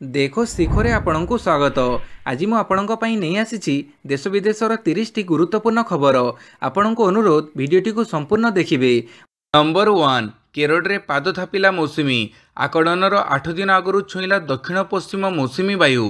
देखो शिखरे आपणଙ୍କୁ स्वागत। आज मु आपणଙ୍କ ପାଇଁ ନେଇ ଆସିଛି देश विदेशर 30ଟି गुरुत्वपूर्ण खबर। आपणଙ୍କୁ अनुरोध भिडियोटी को संपूर्ण देखिबे। नंबर 1 केरଳରେ पाद थापिला मौसुमी। आकड़नर 8 दिन आगु छुईला दक्षिण पश्चिम मौसुमी वायु।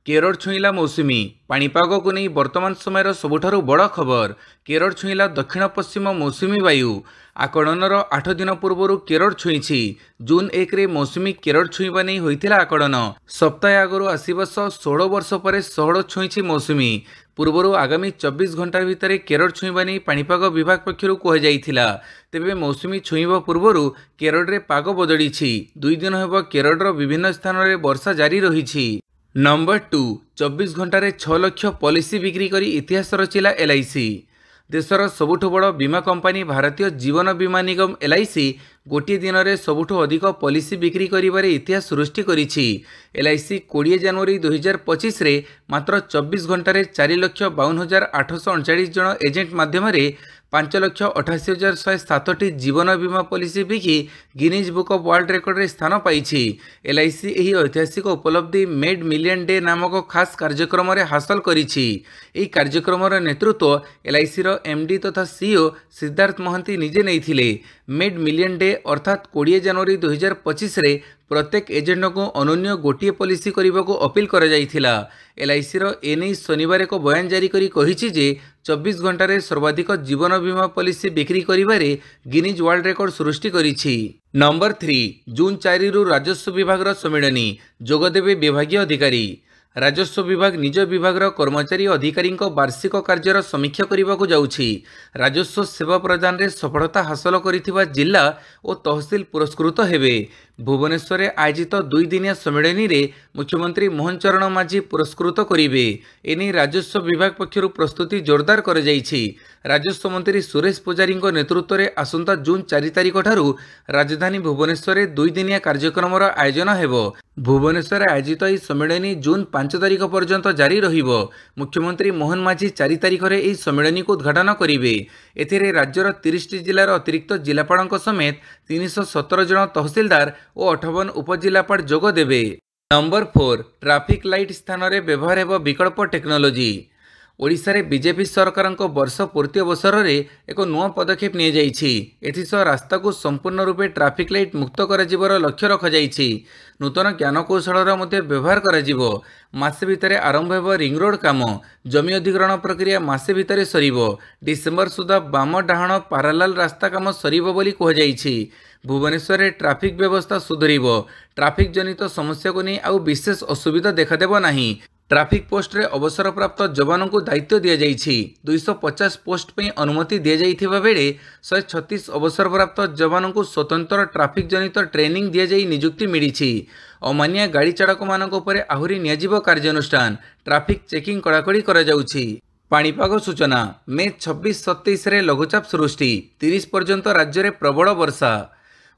केरल छुईला मौसुमी। पाणीपाग को नहीं वर्तमान समय सबुठारु बड़ खबर। केरल छुईला दक्षिण पश्चिम मौसुमी वायु। आकड़नर 8 दिन पूर्व केरल छुईछि। जून 1 रे मौसुमी केरल छुईबा नहीं होइथिला आकड़न। सप्ताह आगु आसवर्ष 16 वर्ष पर सहड़ छुईछि मौसुमी। पूर्वर आगामी 24 घंटा भितर केरल छुईबा नहीं पाणीपाग विभाग पक्षर कहुला। तेबे मौसुमी छुईबा पूर्व केरल रे पाग बदलिछि। 2 दिन हेब केरलर विभिन्न स्थान में वर्षा जारी रही। नंबर 2 24 घंटे 6 लाख पॉलिसी बिक्री करी इतिहास रचिला LIC। देशर सबुठु बड़ बीमा कंपनी भारतीय जीवन बीमा निगम LIC गोटे दिन में सबुठु अधिक पॉलिसी बिक्री करिबारे इतिहास सृष्टि करिछि। LIC 20 जनवरी 2025 रे मात्र 24 घंटे 4,52,839 जन एजेंट माध्यम 5,88,107 जीवन बीमा पॉलिसी बिकी Guinness book of world record रे स्थान पाइछि। LIC एही ऐतिहासिक उपलब्धि मेड मिलियन डे नामक खास कार्यक्रम रे हासिल करिछि। एही कार्यक्रम रे नेतृत्व LIC रो MD तथा CEO सिद्धार्थ महांती निजे नैथिले। मेड मिलियन डे अर्थात 20 जनवरी 2025 रे प्रत्येक एजेंट को अनन्य गोटे पॉलिसी करने को अपील करा जाइथिला। LIC रो एने शनिवार एक बयान जारी करी कहिछि जे 24 घंटे सर्वाधिक जीवन बीमा पॉलिसी बिक्री करिबारे गिनीज वर्ल्ड रिकॉर्ड सृष्टि करिछि। नंबर 3 जून 4 रु राजस्व विभाग सम्मेलनी जोगदेवे विभागीय अधिकारी। राजस्व विभाग निज विभाग कर्मचारी अधिकारी वार्षिक कार्यर समीक्षा करने को जाउछि। राजस्व सेवा प्रदान रे सफलता हासिल करिथिबा जिला और तहसील पुरस्कृत हेबे। भुवनेश्वर आयोजित 2 दिनिया सम्मेलन में मुख्यमंत्री मोहन चरण माझी पुरस्कृत करिवे। एने राजस्व विभाग पक्षर प्रस्तुति जोरदार कर जाइछि। राजस्व मंत्री सुरेश पुजारी नेतृत्व में आसंता जून 4 तारिख ठारू राजधानी भुवनेश्वर 2 दिनिया कार्यक्रम आयोजन हेबो। भुवनेश्वर आयोजित यह सम्मेलन जून 5 तारिख पर्यंत जारी रहिबो। मुख्यमंत्री मोहन माझी 4 तारिख में यह सम्मेलन को उद्घाटन करिवे। एथिरे राज्यर 30टी जिलार अतिरिक्त जिलापाल समेत 317 जन तहसीलदार और 58 उपजिलापाल जोग देबे। नंबर 4 ट्रैफिक लाइट स्थान में व्यवहार हेब विकल्प टेक्नोलोजी। ओडिशा रे बीजेपी सरकार वर्ष पूर्ति अवसर में एक नुआ पदक्षेप नहीं जाइछि। एथिसह रास्ता को संपूर्ण रूपे ट्रैफिक लाइट मुक्त कर लक्ष्य रखाଯାଇଛି। नूतन ज्ञानकौशल व्यवहार कर मासे भितर आरंभ हो रिंग रोड काम। जमी अधिग्रहण प्रक्रिया मासे भितर सरिबो। डिसेम्बर सुधा बाम डाहाण पारालाल रास्ता काम सरिबो बोली कहुଯାଇଛି। भुवनेश्वर में ट्रैफिक व्यवस्था सुधरिबो। ट्रैफिक जनित समस्या को नहीं आउ विशेष असुविधा देखादेब नहीं। ट्रैफिक पोस्ट रे अवसर प्राप्त जवान को दायित्व दि जाइछि। 250 पोस्ट पे अनुमति दि जाइथिबा बेले 136 अवसर प्राप्त जवान को स्वतंत्र ट्रैफिक जनित ट्रेनिंग दि जाई नियुक्ति मिलिछि। अमानिया गाड़ी चालक मानक उपरे आहुरी नियाजिबो कार्यानुष्ठान। ट्रैफिक चेकिंग कड़ाकड़ी करा जाउछि। पाणीपाग सूचना मे 26-27 रे लघुचाप सृष्टि। 30 पर्यंत राज्य में प्रबल वर्षा।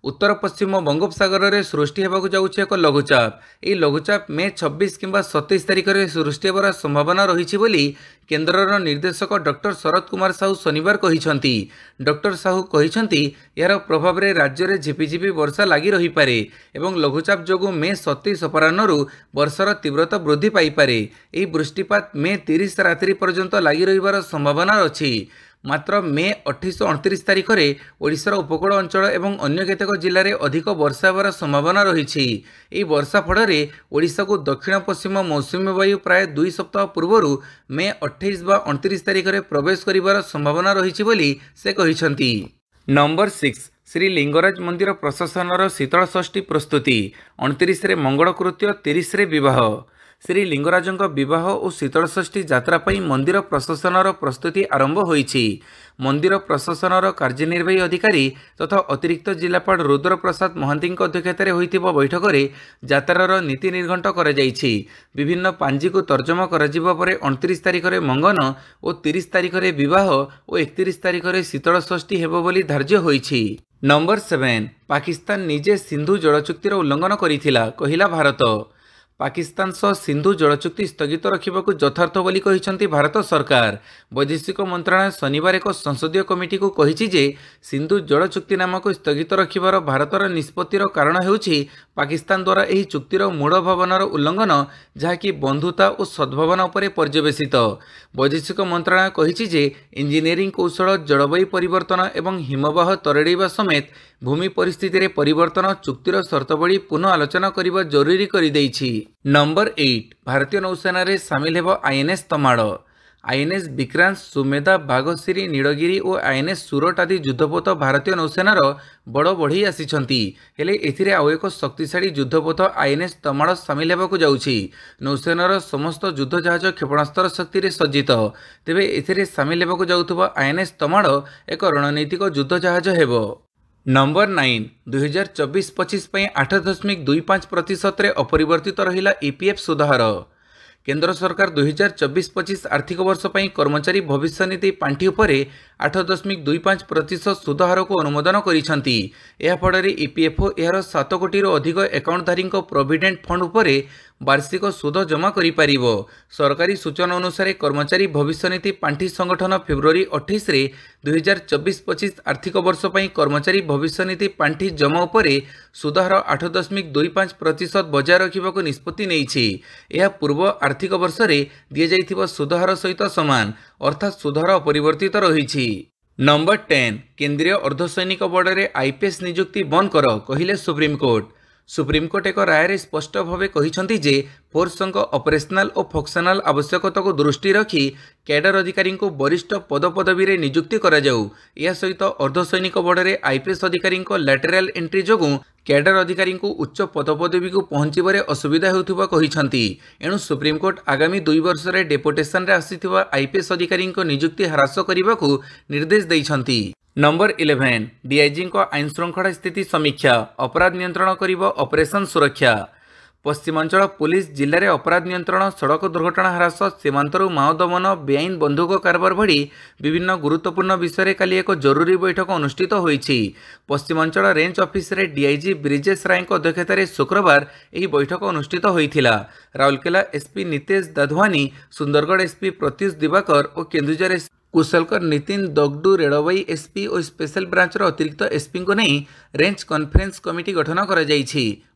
उत्तर पश्चिम बंगोपसागर में सृष्टि होगा जाउछि एक लघुचाप। यह लघुचाप मे 26 किंबा 27 तारिख में सृष्टि होबार संभावना रही बोली केन्द्रर निर्देशक डॉक्टर शरद कुमार साहू शनिवार कहिसंती। डॉक्टर साहू कहिसंती यार प्रभाव में राज्य में झिपिझिपि वर्षा लगी रही पारे एवं लघुचाप जोगु मे 27 अपराह्न वर्षार तीव्रता वृद्धि पाइपारे। यह वृष्टिपात मे 30 रात्रि पर्यंत लगी रहिबार संभावना अछि। मात्र मे 28-29 तारिख में ओडिशार उपकूल अंचल एवं अन्य केतेक जिले में अधिक वर्षा होबार संभावना रही। यह वर्षा फल ओडिशा को दक्षिण पश्चिम मौसुमी वायु प्राय 2 सप्ताह पूर्व मे 28-29 तारिख में प्रवेश करिबार संभावना रही बोली से कहिसंती। नंबर 6 श्री लिंगराज मंदिर प्रशासनर शीतल षष्ठी प्रस्तुति। 29 रे मंगल कृत्य 30 रे विवाह। श्री लिंगराजंक विवाह और शीतल षष्ठी यात्रा पाई मंदिर प्रशासनर प्रस्तुति आरंभ होईछि। मंदिर प्रशासनर कार्यनिर्वाही अधिकारी तथा अतिरिक्त जिलापाल रुद्र प्रसाद महांती अध्यक्षतार होइथिबा बैठक में यात्रार नीति निर्घंट कर जाइछि। विभिन्न पांजी को तर्जमा कर 29 तारिख में मंगन और 30 तारिख में विवाह और 31 तारिख में शीतल षष्ठी हेबो बोली धार्य होईछि। नंबर 7 पाकिस्तान निजे सिंधु जल चुक्तिर उल्लंघन करिथिला कहिला भारत। पाकिस्तान सह सिंधु जल चुक्ति स्थगित रखा यथार्थ बोली कहिसेंति भारत सरकार। वैदेशिक मंत्रालय शनिवार एक संसदीय कमिटी को कही जे सिंधु जल चुक्तिनामा को स्थगित रखिबार भारतर निष्पत्तिर कारण हेउछि पाकिस्तान द्वारा एही चुक्तिर मूल भावनार उल्लंघन, जहाँकि बंधुता और सद्भावना उपर पर्यवेसित। वैदेशिक मंत्रालय कही जे इंजीनियरिंग कौशल, जलवायु परिवर्तन एवं हिमवाह तरेड़वा समेत भूमि परिस्थिति रे परिवर्तन चुक्तिर शर्तावली पुनः आलोचना करने जरूरी कर देइछि। नंबर 8 भारतीय नौसेना रे सामिल हेब आईएनएस तमाड़। आईएनएस विक्रांत, सुमेधा, बाघश्री, नीलगिरी और आईएनएस सूरत आदि युद्धपोत भारतीय नौसेनार बड़ बढ़ई आसिछंती। हेले एथिरे आउ एक शक्तिशाली युद्धपोत आईएनएस तमाड़ सामिल हेबाकु जाउछि। नौसेनार समस्त युद्ध जहाज क्षेपणास्त्र शक्ति रे सज्जित। तेबे एथिरे सामिल हेबाकु जाउथबा आईएनएस तमाड़ एक रणनीतिक युद्ध जहाज हेबो। नंबर 9 2024-25 पर 8.25% अपरिवर्तित रहिला ईपीएफ सुधार। केंद्र सरकार 2024-25 आर्थिक वर्ष पर कर्मचारी भविष्य निधि पांठि उपरे 8.25% सुधार को अनुमोदन करिसेंति। एहा फଳରେ ईपीएफओ एहार 7 कोटी अधिक एकाउंटधारी प्रोविडेंट फंड उपरे वार्षिक सुध जमा करि पारिबो। सरकारी सूचना अनुसार कर्मचारी भविष्य निधि पांठि संगठन फेब्रुआरी 28 रे 2024-25 आर्थिक वर्ष पर कर्मचारी भविष्य निधि पांठि जमा उपरे सुधार 8.25% बजाय रखिबाकू निष्पत्ति नेइछि। एहा पूर्व आर्थिक वर्ष रे दिया जाइथिबा सुधार सहित समान, अर्थात सुधार अपरिवर्तित रहिछि। नंबर 10 केंद्रीय अर्धसैनिक बोर्ड रे आईपीएस नियुक्ति बंद कर कहिले सुप्रीमकोर्ट। सुप्रीमकोर्ट एक राय स्पष्ट भाव कही जे फोर्स ऑपरेशनल और फंक्शनल आवश्यकता को दृष्टि रखी कैडर अधिकारी को वरिष्ठ पदपदवी रे नियुक्ति करा जाऊ। या सहित अर्धसैनिक बोर्ड रे आईपीएस अधिकारी लैटरल एंट्री जोगु कैडर अधिकारी को उच्च पदपदवी को पहुंचबारे असुविधा होउथिबा कहिसंती। एणु सुप्रीमकोर्ट आगामी 2 वर्ष रे डेपुटेशन रे आसीथिबा आईपीएस अधिकारी नियुक्ति ह्रास करने निर्देश दैछंती। नंबर 11 डीआईजी को आईन श्रृंखला स्थिति समीक्षा, अपराध नियंत्रण करिब ऑपरेशन सुरक्षा। पश्चिमांचल पुलिस जिले में अपराध नियंत्रण, सड़क दुर्घटना ह्रास, सीमांतरू माओ दमन, बेआईन बंधुक कारबार भड़ी विभिन्न गुरुत्वपूर्ण विषय काली एक जरूरी बैठक अनुष्ठित होईछि। पश्चिमांचल रेंज ऑफिस रे डीआईजी ब्रिजेश राय अध्यक्षतार शुक्रवार यह बैठक अनुष्ठित होईथिला। राउरकेला एसपी नितेश दाधवानी, सुंदरगढ़ एसपी प्रत्युष दिवाकर और केन्दुझर कुशलकर नितिन दगडू, रेलवाई एसपी और स्पेशल ब्रांचर अतिरिक्त एसपी को नहीं रेंज कॉन्फ्रेंस कमिटी गठन कर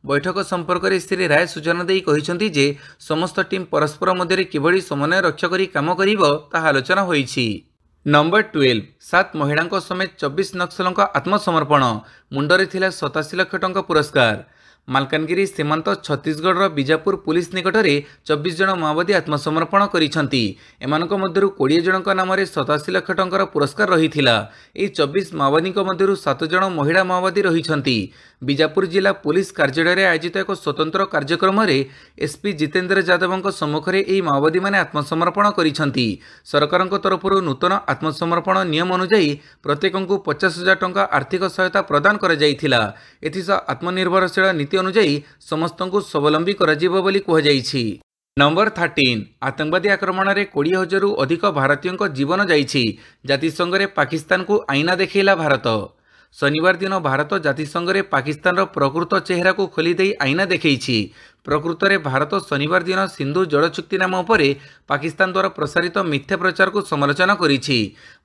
बैठक संपर्क में श्री राय सूचना दे कहिसेंति जे समस्त टीम परस्पर मध्य किभली समन्वय रक्षा करी काम करिबो ताहा आलोचना होईछि। नंबर 12 7 महिलांक समेत 24 नक्सलों आत्मसमर्पण, मुंडरे थिला 87 लाख टंका पुरस्कार। मालकानगिरी सीमांत छत्तीसगढ़ बीजापुर पुलिस निकट में 24 जन माओवादी आत्मसमर्पण करिसेंति। एमानक मध्यरु 20 जनक नाम 87 लाख टंकार पुरस्कार रहिथिला। एही 24 माओवादी मध्यरु 7 जन महिला माओवादी रहिसेंति। बीजापुर जिला पुलिस कार्यालय आयोजित एक स्वतंत्र कार्यक्रम में एसपी जितेंद्र यादव सम्मुख में यह माओवादी मैंने आत्मसमर्पण करिसेंति। सरकार तरफ नूतन आत्मसमर्पण नियम अनुଯାयी प्रत्येक को 50,000 टंका आर्थिक सहायता प्रदान कर जाइथिला। एथिसह आत्मनिर्भरशील नीति अनुଯାयी समस्त को स्वावलंबी कराजिबो बोली कुहाଯାଇଛି। नंबर 13 आतंकवादी आक्रमण में 20,000 अधिक भारतीयों जीवन जाइछि। जातिसंघ रे पाकिस्तान को आईना देखैला भारत। शनिवार दिन भारत जातिसंघ रे पाकिस्तान प्रकृत चेहरा को खोली आईना देखैछि। प्रकृत में भारत शनिवार दिन सिंधु जल चुक्तिनामा उपरे पाकिस्तान द्वारा प्रसारित मिथ्या प्रचार को समालोचना करिछि।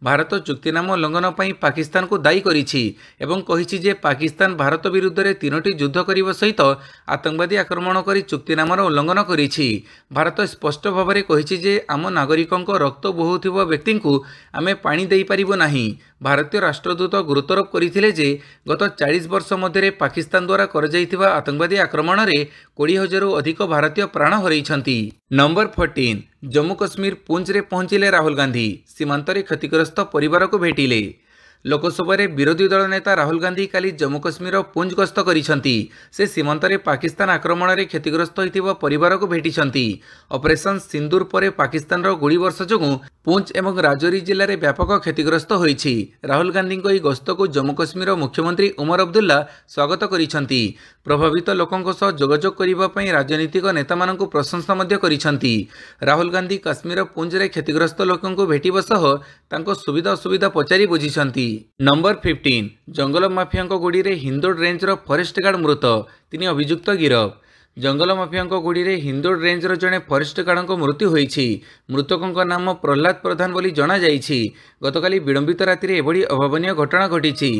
भारत चुक्तिनामा उल्लंघन पर पाकिस्तान को दायी करिछि एवं कहिछि जे पाकिस्तान भारत विरुद्ध में 3टी युद्ध करने सहित आतंकवादी आक्रमण कर चुक्तिनामार उल्लंघन करिछि। भारत स्पष्ट भाव में कहिछि जे आम नागरिकों रक्त बोहुथिबा व्यक्ति को आमे पानी देई पारिबो नाही। भारतीय राष्ट्रदूत गुरुत्वारोप करथिले जे गत 40 वर्ष मध्य पाकिस्तान द्वारा कर जाइथिबा आतंकवादी आक्रमण में 20,000 अधिक भारतीय प्राण हरैछंती। नंबर 14 जम्मू कश्मीर पुंछ रे पहुंचिले राहुल गांधी, सीमांत रे क्षतिग्रस्त परिवार को भेटिले। लोकसभा रे विरोधी दल नेता राहुल गांधी काली जम्मू कश्मीर पुंछ गस्त करिसेंति। से सीमांत रे पाकिस्तान आक्रमण रे क्षतिग्रस्त होइतिबा परिवार को भेटिसेंति। ऑपरेशन सिंदूर परे पाकिस्तान रो गोली वर्षा जोगु पुंछ एवं राजौरी जिले में व्यापक क्षतिग्रस्त होइछि। राहुल गांधी को यह गस्त को जम्मू कश्मीर मुख्यमंत्री उमर अब्दुल्ला स्वागत करिसेंति। प्रभावित लोकों सह जोगाजोग करिबा पई राजनीतिक नेता मानकु प्रशंसा मध्य करिसेंति। राहुल गांधी काश्मीर पुंछ रे क्षतिग्रस्त लोकों को भेटिबा सह तांको सुविधा असुविधा पचारि बुझिसेंति। नंबर 15 जंगल माफिया गोड़ी रे हिंदोड़ रेंजर फॉरेस्ट गार्ड मृत, 3 अभियुक्त गिरफ। जंगल माफिया गुड़ी में हिंदोड़ रेंजर जड़े फरेस्ट गार्ड मृत्यु होती। मृतकों नाम प्रहलाद प्रधान बोली जणाई। गतकाली विलंबित राति एभली अभावन घटना घटी।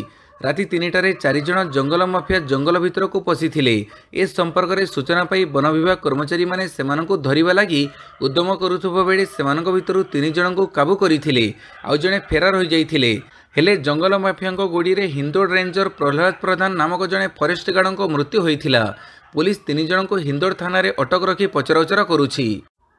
राति 3टारे 4 जन जंगल माफिया जंगल भितर को पशिथिले। ए संपर्क में सूचना पाई वन विभाग कर्मचारी माने सेमानंकु धरिबा लागि उद्यम करुथुबा बेले सेमानंक भितरु 3 जनंकु काबू करिथिले। आउ जणे फेरार होई जाइथिले। हेले जंगल माफिया गुड़ी में हिंदोड़ रेंजर प्रहलाद प्रधान नामक जड़े फरेस्ट गार्ड मृत्यु होइथिला। पुलिस 3 जनंकु हिंदोड़ थाना रे अटक रखी पचराउचरा करुछि।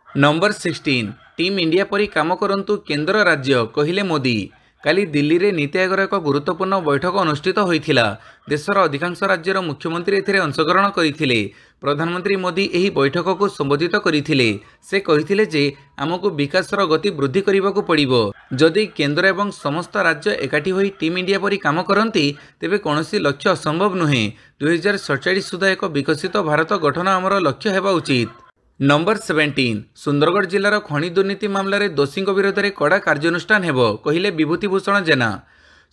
नंबर 16 टीम इंडिया परी काम करंतु केंद्र राज्य कहिले मोदी। काली दिल्ली रे नीति आयोग एक गुरुत्वपूर्ण बैठक अनुष्ठित होइथिला। देशर अधिकांश राज्यर मुख्यमंत्री एथिरे अंशग्रहण करिथिले। प्रधानमंत्री मोदी एही बैठक को संबोधित करिथिले। से कहिथिले जे आमको विकासर गति वृद्धि करिबाकू पड़िबो। जदि केंद्र एवं समस्त राज्य एकाठी होई टीम इंडिया परी काम करंती तेबे कोनोसी लक्ष्य असंभव नुहे। 2047 सुधा एक विकसित भारत गठन आमर लक्ष्य हेबा उचित। नंबर 17 सुंदरगढ़ जिलार खनि दुर्नीति मामलें दोषी विरोध में कड़ा कार्यानुष्ठान हेबो कहिले विभूतिभूषण जेना।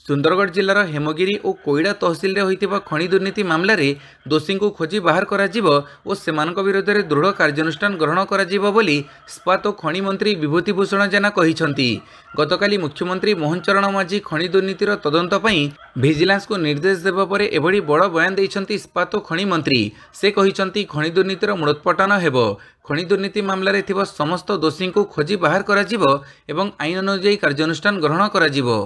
सुंदरगढ़ जिलार हेमगिरी और कोईड़ा तहसिल रे होइतिबा खनि दुर्नीति मामलें दोषी को खोजी बाहर कराजिबो और सेमानक विरोध में दृढ़ कार्यानुष्ठान ग्रहण कराजिबो बोली इस्पात और खनि मंत्री विभूतिभूषण जेना कहिसंती। गतकाली मुख्यमंत्री मोहन चरण माझी खनि दुर्नीतिर तदंत पई भिजिलेंस को निर्देश देबा परे एभली बड़ बयान दैछंती इस्पात और खनि मंत्री। से कहिसंती खनि दुर्नीतिर मूलोत्पाटन हेबो। खनि दुर्नीति मामलें थिबा समस्त दोषी को खोजी बाहर कराजिबो एवं आईन अनुयायी कार्यानुष्ठान ग्रहण कराजिबो।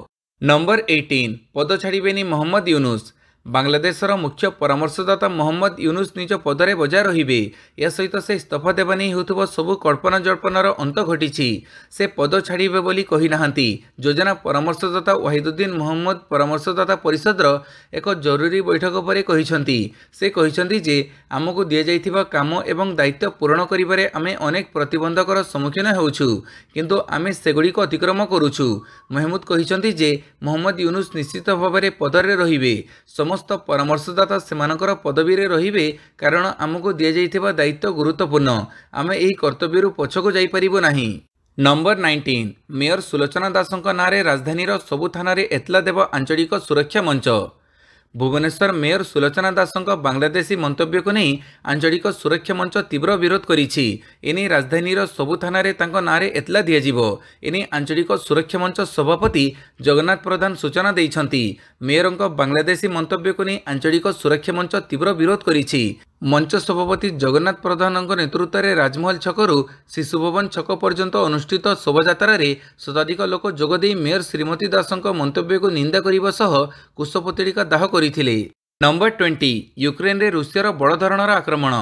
नंबर 18 पद छाड़बेनी मोहम्मद यूनुस। बांग्लादेशर मुख्य परामर्शदाता मोहम्मद यूनुस निज पदरे बजाय रहिबे। या सहित से इस्तीफा देवा नहीं होउथबो सबु कल्पना जल्पनार अंत घटी। से पद छाड़िबे बोली कहि नाहांती। योजना परामर्शदाता वाहिदुद्दीन मोहम्मद परामर्शदाता परिषदर एक जरूरी बैठक पर कहिसंती। से कहिसंती जे आमको दिया जाइथिबा काम एवं दायित्व पूरण करिबारे आमे अनेक प्रतिबंधकर सम्मुखीन हेउछु किंतु आमे सेगुड़ी को अतिक्रम करूछु। महमूद कहिसंती जे मोहम्मद यूनुस निश्चित भाव में पदरे रहिबे। समस्त परामर्शदाता सेमानकर पदवी रे रहिबे कारण आमको दिया जाइथिबा दायित्व गुरुत्वपूर्ण। आमे एही कर्तव्यरु पछको जाई परिबो नाही। नंबर 19 मेयर सुलोचना दासंक नारे राजधानीर सबु थाना रे एतला देव आंचलिक सुरक्षा मंच। भुवनेश्वर मेयर सुलोचना दासंक बांग्लादेशी मंतव्य को नहीं आंचलिक सुरक्षा मंच तीव्र विरोध करिछि। एने राजधानीर सबु थाना रे तांको नारे एतला दियाजिबो। एने आंचलिक सुरक्षा मंच सभापति जगन्नाथ प्रधान सूचना दैछंती। मेयरंक बांग्लादेशी मंतव्य को नहीं आंचलिक सुरक्षा मंच तीव्र विरोध करिछि। मंच सभापति जगन्नाथ प्रधान नेतृत्व में राजमहल छकरू शिशुभवन छक पर्यंत अनुष्ठित शोभायात्रा रे शताधिक लोक जोगदे मेयर श्रीमती दासंक मंतव्य को निंदा करने सह कुशपुतलिका दाह करथिले। नंबर 20 यूक्रेन रे रूसियार बड़ धरणर आक्रमण।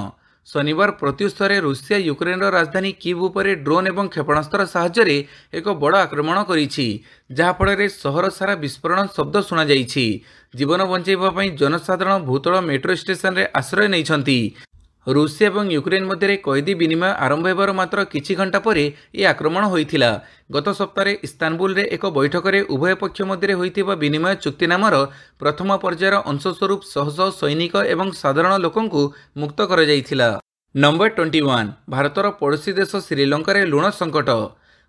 शनिवार प्रत्युत्तर रूसिया यूक्रेन राजधानी कीव उपरे ड्रोन एवं क्षेपणास्त्र साहाय्य एक बड़ आक्रमण करिछि जहाँफल सहर सारा विस्फोरण शब्द शुणा जाइछि। जीवन बंचाइबा जनसाधारण भूतल मेट्रो स्टेशन रे आश्रय नैछंती। रूसिया और यूक्रेन मध्य कैदी विनिमय आरंभ होबार मात्र किछि घंटा पर यह आक्रमण होइथिला। गत सप्ताह इस्तानबुल रे एक बैठक में उभय पक्ष मध्य होइथिबा विनिमय चुक्तिनामार प्रथम पर्यायर अंशस्वरूप शह शह सैनिक एवं साधारण लोकंकु मुक्त कर जाइथिला। नंबर 21 भारतर पड़ोसी देश श्रीलंका रे लुण संकट।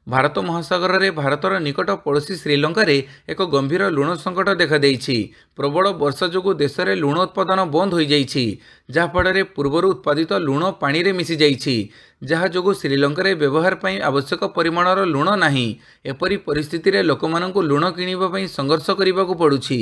भारत महासागर रे भारतर निकट पड़ोसी श्रीलंका रे एक गंभीर लुण संकट देखा देइछि। प्रबल वर्षा जोगु देश में लुण उत्पादन बंद हो जाइछि जहाँफल पूर्वर उत्पादित लुण पानी रे मिसी जाइछि जहाँ जोगु श्रीलंका रे व्यवहार पई आवश्यक परिमाणर लुण नाही। एपरी परिस्थिति रे लोकमानंकु लुण किनिबा पई संघर्ष करिबाकू पड़ुछि।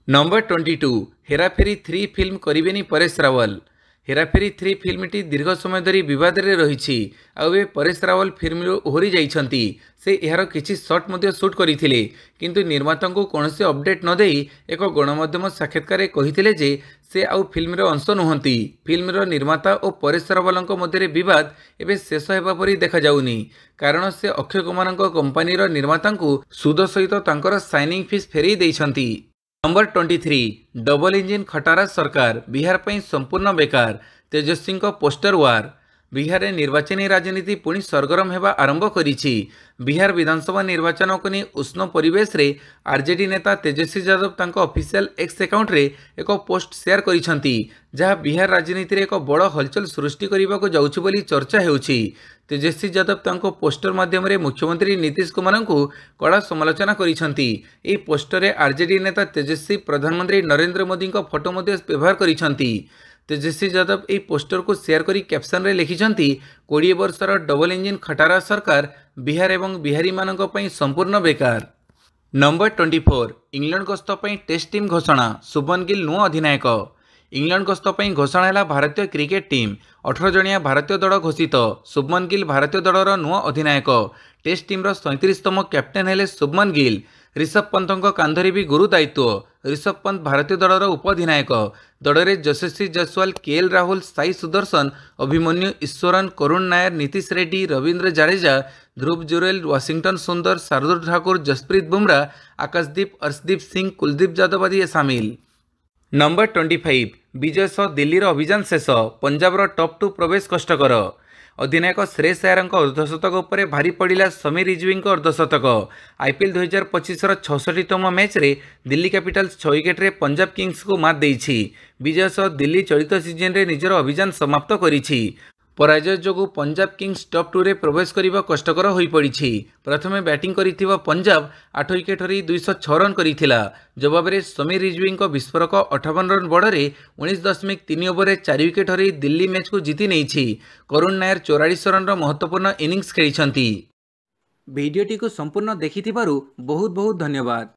नंबर 22 हेराफेरी 3 फिल्म करिबेनी परेश रावल। हेराफेरी 3 फिल्मटी दीर्घ समय धरी विवाद रे रहिछि। आउ परेश रावल फिल्म ओहरी जाइछंती। से यार किछि शॉट मध्य शूट करथिले किंतु निर्मातांको कोनोसी अपडेट न देई एक गणमाध्यम साक्षात्कार कहिथिले जे से आउ फिल्मर अंश नुहंती। फिल्मर निर्माता और परेश रावलंक मध्य विवाद एबे शेष हेबा परी देखा जाउनी कारण से अक्षय कुमारंक कंपनीर निर्मातांको सुद सहित तांकर साइनिंग फीस फेरी दैछंती। नंबर 23 डबल इंजिन खटारा सरकार बिहार पर संपूर्ण बेकार। तेजस्वी पोस्टर वार। बिहार में निर्वाचनी राजनीति पुणी सरगरम होगा आरंभ करिछि। बिहार विधानसभा निर्वाचन को नहीं उष्ण परिवेश रे आरजेडी नेता तेजस्वी यादव तांको ऑफिशियल एक्स अकाउंट रे एक पोस्ट शेयर करिसंती जहाँ बिहार राजनीति रे एक बड़ हलचल सृष्टि करने को जाउछि बोली चर्चा हेउछि। तेजस्वी यादव तांको पोस्टर माध्यम रे मुख्यमंत्री नीतीश कुमार को कड़ा समालोचना करिसंती। एही पोस्टर रे आरजेडी नेता तेजस्वी प्रधानमंत्री नरेंद्र मोदी को फोटो मध्य व्यवहार करिसंती। तेजस्वी यादव यह पोस्टर को शेयर करी कैप्शन रे लिखिछंती 20 वर्षर डबल इंजिन खटारा सरकार बिहार एवं बिहारी मानक पई संपूर्ण बेकार। नंबर 24 इंग्लैंड गस्त पई टेस्ट टीम घोषणा शुभमन गिल नुआ अधिनायक। इंग्लैंड गस्त पई घोषणा है भारतीय क्रिकेट टीम 18 जणिया भारतीय दल घोषित। शुभमन गिल भारतीय दलर नुआ अधिनायक। टेस्ट टीम 37तम कैप्टेन हेले शुभमन गिल। ऋषभ पंतों कांधरे भी गुरु दायित्व। ऋषभ पंत भारतीय दलर उपअधिनायक। दल में यशस्वी जायसवाल केएल राहुल साई सुदर्शन अभिमन्यु ईश्वरन करुण नायर नीतीश रेड्डी रवींद्र जडेजा ध्रुव जुरेल वाशिंगटन सुंदर शार्दुल ठाकुर जसप्रीत बुमराह आकाशदीप अर्शदीप सिंह कुलदीप यादव आदि सामिल। नंबर 25 विजय सह दिल्लीर अभियान शेष पंजाबर टॉप 2 प्रवेश कष्टकर। अधिनायक श्रेयस अय्यर अर्धशतक उपर भारी पड़ा समीर रिजवी अर्धशतक। आईपीएल 2025 66तम मैच रे Delhi Capitals 6 wicket Punjab Kings को मात देइछि। विजय सह दिल्ली चलित सीजन रे निजर अभियान समाप्त करिछि। पराजय जोगु पंजाब किंग्स टॉप 2 रे प्रवेश करने कष्टकर हो पड़ी। प्रथमे बैटिंग करिथिबा पंजाब 8 विकेट हरी 206 रन करिथिला। जवाब में समीर रिजवी विस्फोरक 58 रन बड़े 19.3 ओवर 4 विकेट हरी दिल्ली मैच को जीति नहीं। करुण नायर 44 रन महत्वपूर्ण इनिंग्स खेली। भिडियोटी को संपूर्ण देखिथिबारु बहुत बहुत धन्यवाद।